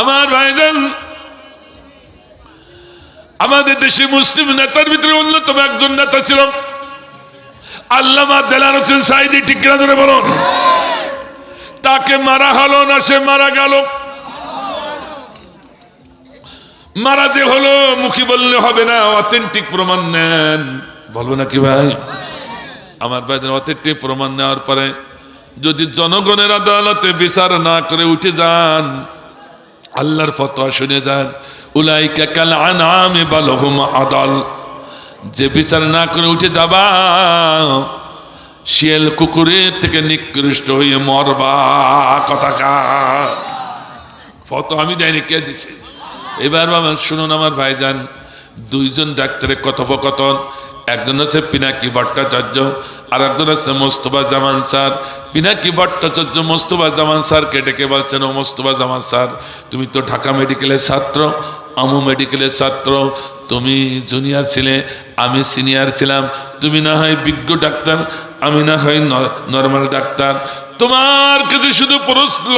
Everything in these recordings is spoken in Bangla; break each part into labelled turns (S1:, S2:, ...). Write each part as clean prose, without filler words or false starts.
S1: আমার ভাইজান, আমাদের দেশে মুসলিম নেতার ভিতরে অন্যতম একজন নেতা ছিল আল্লামা দেলার হোসেন সাঈদী। ঠিক কিনা ধরে বলুন? তাকে মারা হলো না, সে মারা গেল। মারা যে হলো, মুখী বললে হবে না, অথেন্টিক প্রমাণ নেন। বলবো নাকি ভাই? আমার ভাইদের অথেন্টিক প্রমাণ নেওয়ার পরে যদি জনগণের আদালতে বিচার না করে উঠে যান, আল্লাহর ফতোয়া শুনে যান, উলাইকা কাল আনআমি বাল হুম আদাল। যে বিচার না করে উঠে যাবা, শিয়াল কুকুরের থেকে নিকৃষ্ট হয়ে মরবা। কথাকার ফতোয়া আমি দেয়নি, কে দিছে? এবার বাবা শুনুন আমার ভাইজান, দুইজন ডাক্তারের কথোপকথন। একজন আছে পিনাকি ভট্টাচার্য, আর একজন আছে মোস্তফা জামান স্যার। পিনাকি ভট্টাচার্য মোস্তফা জামান স্যারকে ডেকে বলছেন, ও মোস্তফা জামান স্যার, তুমি তো ঢাকা মেডিকেলের ছাত্র, আমু মেডিকেলের ছাত্র, তুমি জুনিয়র ছিলে, আমি সিনিয়র ছিলাম। তুমি না হয় বিজ্ঞ ডাক্তার, আমি না হয় নর্মাল ডাক্তার। তোমার কাছে শুধু প্রশ্ন,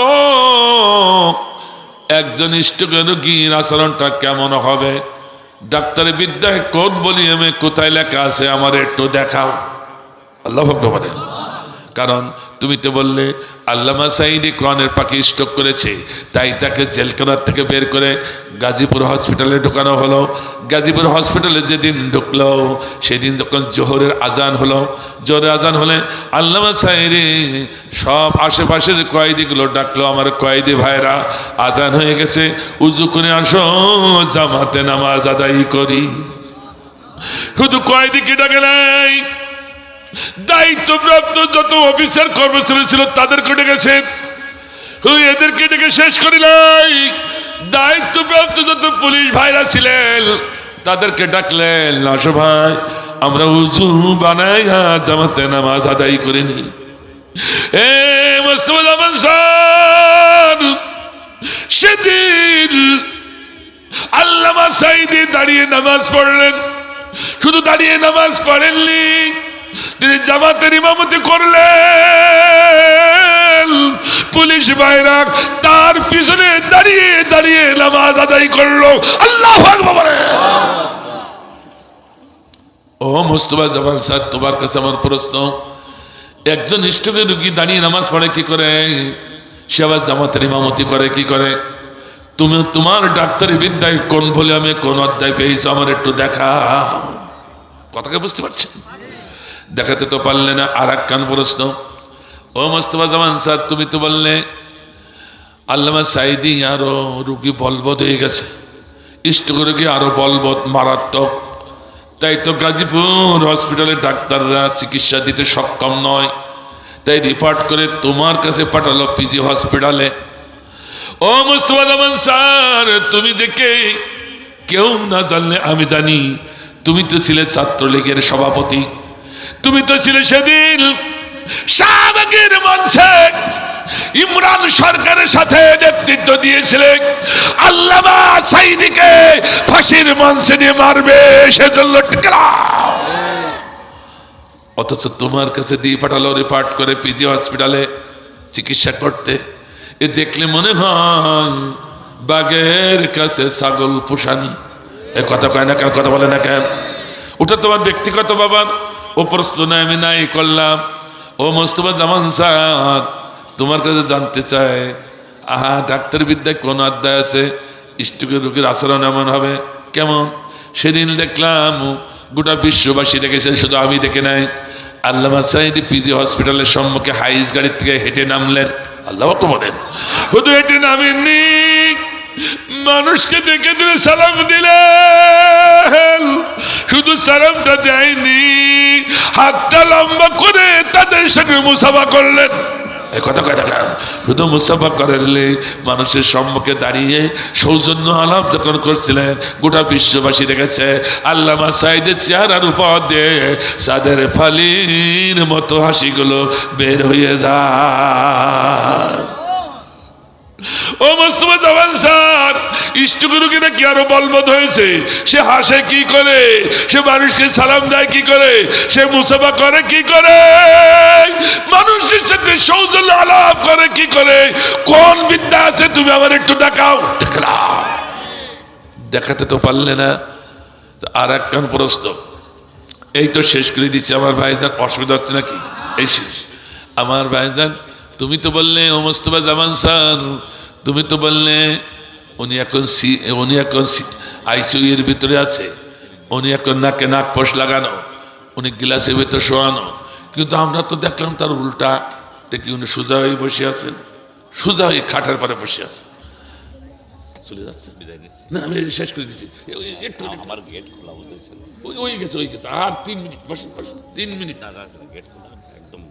S1: একজন স্ট্রোকের রোগীর আচরণটা কেমন হবে? ডাক্তারের বিদ্যায় কোড বলি আমি, কোথায় লেখা আছে আমার একটু দেখাও। আল্লাহু আকবার বলেন। কারণ তুমি তো বললে আল্লামা সাঈদী কোরআনের পাখি স্ট্রোক করেছে, তাই তাকে জেলখানার থেকে বের করে গাজীপুর হসপিটালে ঢোকানো হলো। গাজীপুর হসপিটালে যেদিন ঢুকলো, সেদিন যখন জোহরের আজান হলো, জোহরের আজান হলে আল্লামা সাঈদী সব আশেপাশের কয়েদিগুলো ডাকলো, আমার কয়েদি ভাইরা আজান হয়ে গেছে, উজু করে আসো, জামাতে নামাজ আদায় করি। শুধু কয়েদিকে ডাকে নাই, দায়িত্বপ্রাপ্ত যত অফিসার কর্মচারী ছিল তাদেরকে ডেকেছে, এদেরকে ডেকে শেষ করিলাই। দায়িত্বপ্রাপ্ত যত পুলিশ ভাইরা ছিলেন তাদেরকে ডাকলেন, আসো ভাই, আমরা উজু বানাইয়া জামাতে নামাজ আদায় করিনি। এ মোস্তফা জামান স্যার, সেদিন আল্লামা সাঈদী দাঁড়িয়ে নামাজ পড়লেন। শুধু দাঁড়িয়ে নামাজ পড়েননি, তিনি জামাতের ইমামতি করলেন। পুলিশ ভাইরা তার পিছনে দাঁড়িয়ে দাঁড়িয়ে নামাজ আদায় করলো। আল্লাহু আকবার। ও মোস্তফা জামান স্যার, তোমার কাছে আমার প্রশ্ন, একজন স্ট্রোকের রোগী দাঁড়িয়ে নামাজ পড়ে কি করে? সে আবার জামাতের ইমামতি করে কি করে? তুমি তোমার ডাক্তারি বিদ্যায় কোন বলে আমি কোন অধ্যায় পেয়েছো, আমার একটু দেখা। কথাকে বুঝতে পারছেন? দেখাতে তো পারলে না। আর এক কান প্রশ্ন, ও মোস্তফা জামান স্যার, তুমি তো বললে আল্লামা সাঈদী আরো রুগী বলবৎ হয়ে গেছে, স্ট্রোক রোগী আরো বলবৎ, মারাত্মক, তাই তো গাজীপুর হসপিটালে ডাক্তাররা চিকিৎসা দিতে সক্ষম নয়, তাই রিফার্ট করে তোমার কাছে পাঠালো পিজি হসপিটালে। ও মোস্তফা জামান স্যার, তুমি যে কে কেউ না জানলে আমি জানি। তুমি তো ছিলে ছাত্রলীগের সভাপতি, তুমি তো ছিলে সেদিন শাহবাগের মঞ্চে ইমরান সরকারের সাথে নেতৃত্ব দিয়েছিলেন আল্লামা সাঈদীকে ফাঁসির মঞ্চে নিয়ে মারবে সেজন্য। অথচ তোমার কাছে দিয়ে পাঠালো রিফার্ট করে পিজি হসপিটালে চিকিৎসা করতে। এ দেখলে মনে হয় বাঘের কাছে ছাগল পোষানি। এ কথা কয় না কেন? কথা বলে না কেন? ওটা তোমার ব্যক্তিগত বাবার ও প্রশ্ন আমি নাই করলাম। ও মোস্তফা জামান স্যার, তোমার কাছে জানতে চাই, ডাক্তার বিদ্যায় কোন অধ্যায় আছে স্ট্রোকের রোগীর আচরণ এমন হবে? কেমন? সেদিন দেখলাম গোটা বিশ্ববাসী দেখেছে, শুধু আমি দেখে নাই। আল্লামা সাঈদী পিজি হসপিটালের সম্মুখে হাইস গাড়ির থেকে হেঁটে নামলেন। আল্লাহু আকবার বলেন। শুধু হেঁটে নামেননি, মানুষকে দেখে দিলে সালাম দিলেন। শুধু সালামটা দেয়নি, হাতটা লম্বা করে তাদের সঙ্গে মুসাফা করলেন। এই কথা কয় না, শুধু মুসাফা করলে মানুষের সম্মুখে দাঁড়িয়ে সৌজন্য আলাপ যখন করছিলেন, গোটা বিশ্ববাসী দেখেছে আল্লামা সাঈদীর চেহারার উপর দিয়ে সাদের ফালির মতো হাসিগুলো বের হয়ে যায়। ও মোস্তফা জামান স্যার, স্ট্রোক রোগীরা কি আরো বলবৎ হয়েছে? সে হাসে কি করে, সে মানুষকে সালাম দেয় কি করে, সে মুসাফা করে কি করে, মানুষের সাথে সৌজন্য আলাপ করে কি করে, কোন বিদ্যা আছে তুমি আমার একটু দেখাও। দেখাতে তো পারলে না। আর একখান প্রশ্ন, এই তো শেষ করে দিচ্ছি আমার ভাইজান, অসুবিধা হচ্ছে নাকি? এই শেষ। আমার ভাইজান, তুমি তো বললে ও মোস্তফা জামান স্যার, তুমি তো বললে উনি এখন আইসিইউ এর ভিতরে আছে, উনি এখন নাকে নাক পোষ লাগানো, উনি গ্লাসের ভিতরে শোয়ানো, কিন্তু আমরা তো দেখলাম তার উল্টা, দেখি উনি সোজা হয়ে বসে আছেন, সোজা হয়ে খাটের পরে বসে আছেন। চলে যাচ্ছে না, আমি শেষ করে দিচ্ছি। একটু আমার গেট খোলা বলতেছিল, ওই গেছে আর 3 মিনিট, বসেন 3 মিনিট। গেট খোলা একদম,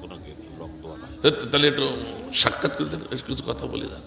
S1: কোনো গেট লক দেওয়া না। তাহলে একটু সাক্ষাৎ করে দেন, কিছু কথা বলে দেন।